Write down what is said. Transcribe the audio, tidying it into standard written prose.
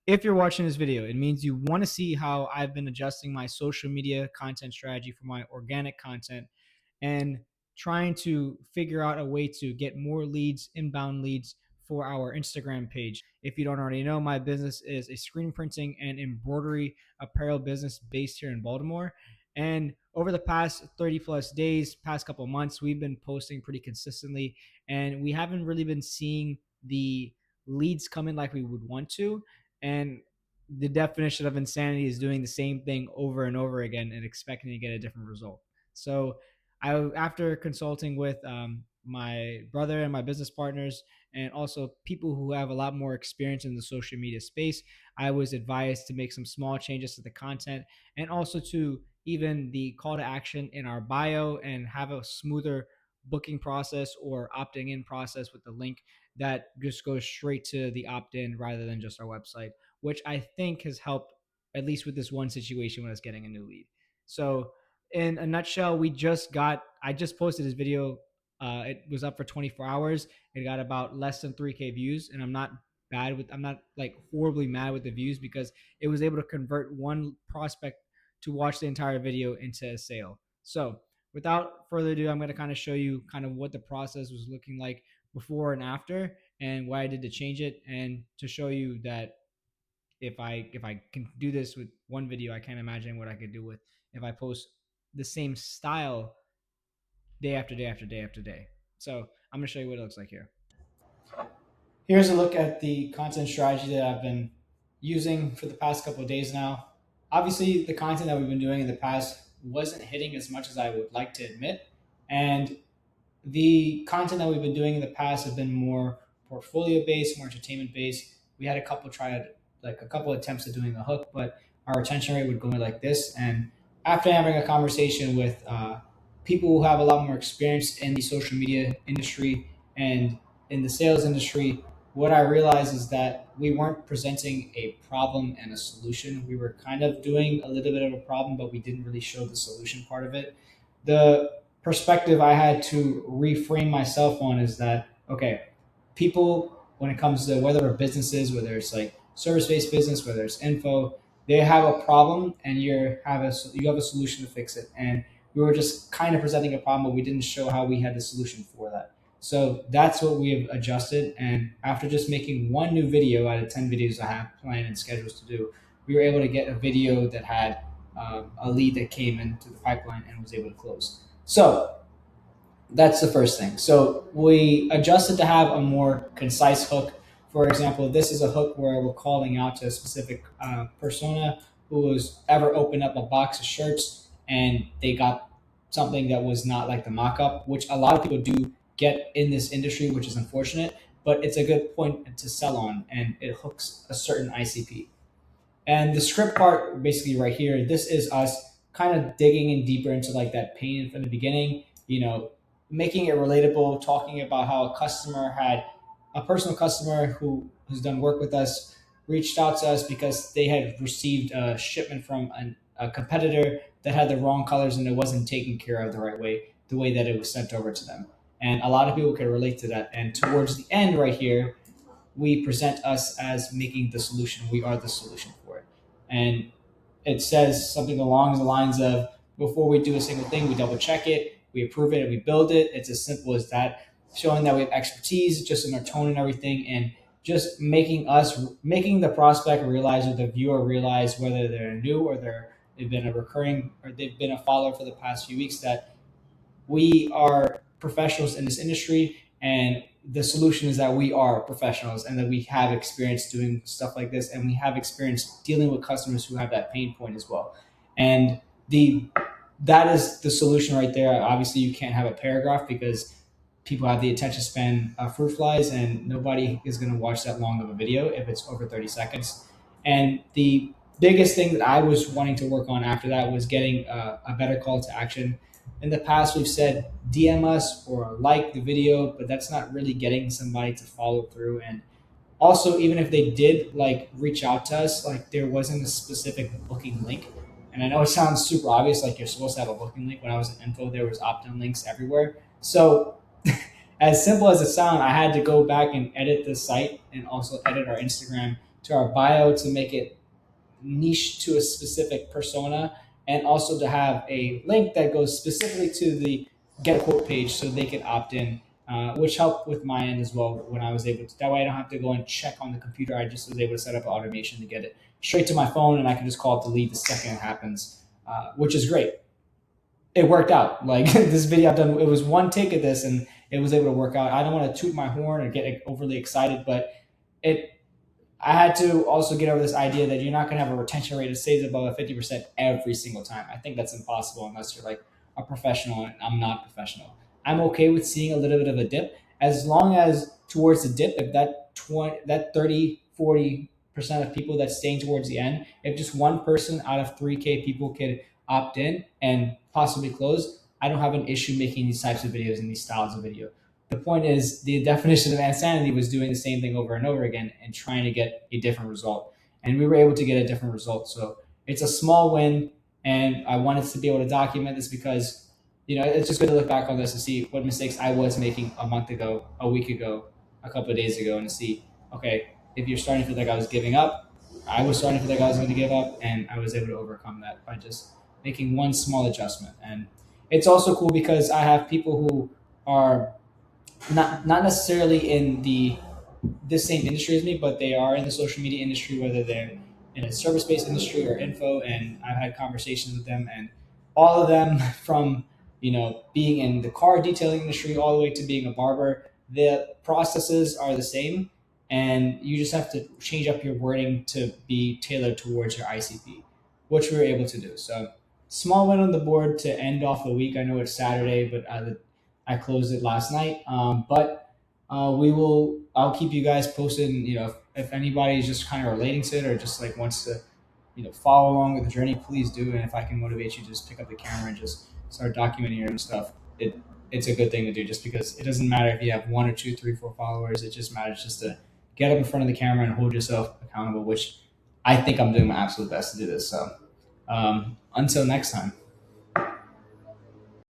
If you're watching this video, it means you want to see how I've been adjusting my social media content strategy for my organic content and trying to figure out a way to get more leads, inbound leads for our Instagram page. If you don't already know, my business is a screen printing and embroidery apparel business based here in Baltimore. And over the past 30 plus days, past couple months, we've been posting pretty consistently, and we haven't really been seeing the leads come in like we would want to. And the definition of insanity is doing the same thing over and over again and expecting to get a different result. So, after consulting with my brother and my business partners, and also people who have a lot more experience in the social media space, I was advised to make some small changes to the content and also to even the call to action in our bio and have a smoother booking process or opting in process with the link that just goes straight to the opt in rather than just our website, which I think has helped, at least with this one situation, when I was getting a new lead. So, in a nutshell, I just posted this video. It was up for 24 hours. It got about less than 3K views, and I'm not like horribly mad with the views because it was able to convert one prospect to watch the entire video into a sale. So, without further ado, I'm going to kind of show you kind of what the process was looking like before and after, and why I did to change it, and to show you that if I can do this with one video, I can't imagine what I could do with if I post the same style day after day after day after day. So I'm gonna show you what it looks like here. Here's a look at the content strategy that I've been using for the past couple of days now. Obviously, the content that we've been doing in the past wasn't hitting as much as I would like to admit, and the content that we've been doing in the past have been more portfolio based, more entertainment based. We had a couple attempts at doing a hook, but our retention rate would go like this. And after having a conversation with people who have a lot more experience in the social media industry and in the sales industry, what I realized is that we weren't presenting a problem and a solution. We were kind of doing a little bit of a problem, but we didn't really show the solution part of it. The perspective I had to reframe myself on is that, okay, people, when it comes to whether a businesses, whether it's like service based business, whether it's info, they have a problem and you have a solution to fix it. And we were just kind of presenting a problem, but we didn't show how we had the solution for that. So that's what we have adjusted. And after just making one new video out of 10 videos I have planned and schedules to do, we were able to get a video that had a lead that came into the pipeline and was able to close. So that's the first thing. So we adjusted to have a more concise hook. For example, this is a hook where we're calling out to a specific persona who has ever opened up a box of shirts and they got something that was not like the mock-up, which a lot of people do get in this industry, which is unfortunate, but it's a good point to sell on and it hooks a certain ICP. And the script part, basically right here, this is us kind of digging in deeper into like that pain from the beginning, making it relatable, talking about how a personal customer who has done work with us reached out to us because they had received a shipment from a competitor that had the wrong colors and it wasn't taken care of the right way, the way that it was sent over to them. And a lot of people could relate to that. And towards the end right here, we present us as making the solution. We are the solution for it. And it says something along the lines of, before we do a single thing, we double check it, we approve it, and we build it. It's as simple as that, showing that we have expertise just in our tone and everything, and just making the prospect realize, or the viewer realize, whether they're new or they've been a recurring or they've been a follower for the past few weeks, that we are professionals in this industry, and the solution is that we are professionals and that we have experience doing stuff like this, and we have experience dealing with customers who have that pain point as well. And that is the solution right there. Obviously, you can't have a paragraph because people have the attention span of fruit flies, and nobody is going to watch that long of a video if it's over 30 seconds. And the biggest thing that I was wanting to work on after that was getting a better call to action. In the past, we've said DM us or like the video, but that's not really getting somebody to follow through. And also, even if they did like reach out to us, like there wasn't a specific booking link. And I know it sounds super obvious, like you're supposed to have a booking link. When I was in info, there was opt-in links everywhere. So as simple as it sounds, I had to go back and edit the site and also edit our Instagram to our bio to make it niche to a specific persona, and also to have a link that goes specifically to the get a quote page so they can opt in, which helped with my end as well when I was able to. That way I don't have to go and check on the computer. I just was able to set up automation to get it straight to my phone, and I can just call it delete the second it happens, which is great. It worked out. Like this video I've done, it was one take of this, and it was able to work out. I don't want to toot my horn or get overly excited, but it I had to also get over this idea that you're not going to have a retention rate that stays above 50% every single time. I think that's impossible unless you're like a professional, and I'm not professional. I'm okay with seeing a little bit of a dip as long as towards the dip, if that 30-40% of people that's staying towards the end, if just one person out of 3K people could opt in and possibly close, I don't have an issue making these types of videos and these styles of video. The point is, the definition of insanity was doing the same thing over and over again and trying to get a different result. And we were able to get a different result. So it's a small win. And I wanted to be able to document this because, it's just good to look back on this and see what mistakes I was making a month ago, a week ago, a couple of days ago, and to see, okay, if you're starting to feel like I was giving up, I was starting to feel like I was going to give up, and I was able to overcome that by just making one small adjustment. And it's also cool because I have people who are not necessarily in the same industry as me, but they are in the social media industry, whether they're in a service based industry or info. And I've had conversations with them, and all of them, from being in the car detailing industry all the way to being a barber, the processes are the same, and you just have to change up your wording to be tailored towards your ICP, which we were able to do. So small win on the board to end off the week. I know it's Saturday, but I closed it last night. But we will. I'll keep you guys posted. And, if anybody is just kind of relating to it or just like wants to, follow along with the journey, please do. And if I can motivate you, just pick up the camera and just start documenting your own stuff. It's a good thing to do, just because it doesn't matter if you have one or two, three, four followers. It just matters just to get up in front of the camera and hold yourself accountable. Which I think I'm doing my absolute best to do this. So until next time.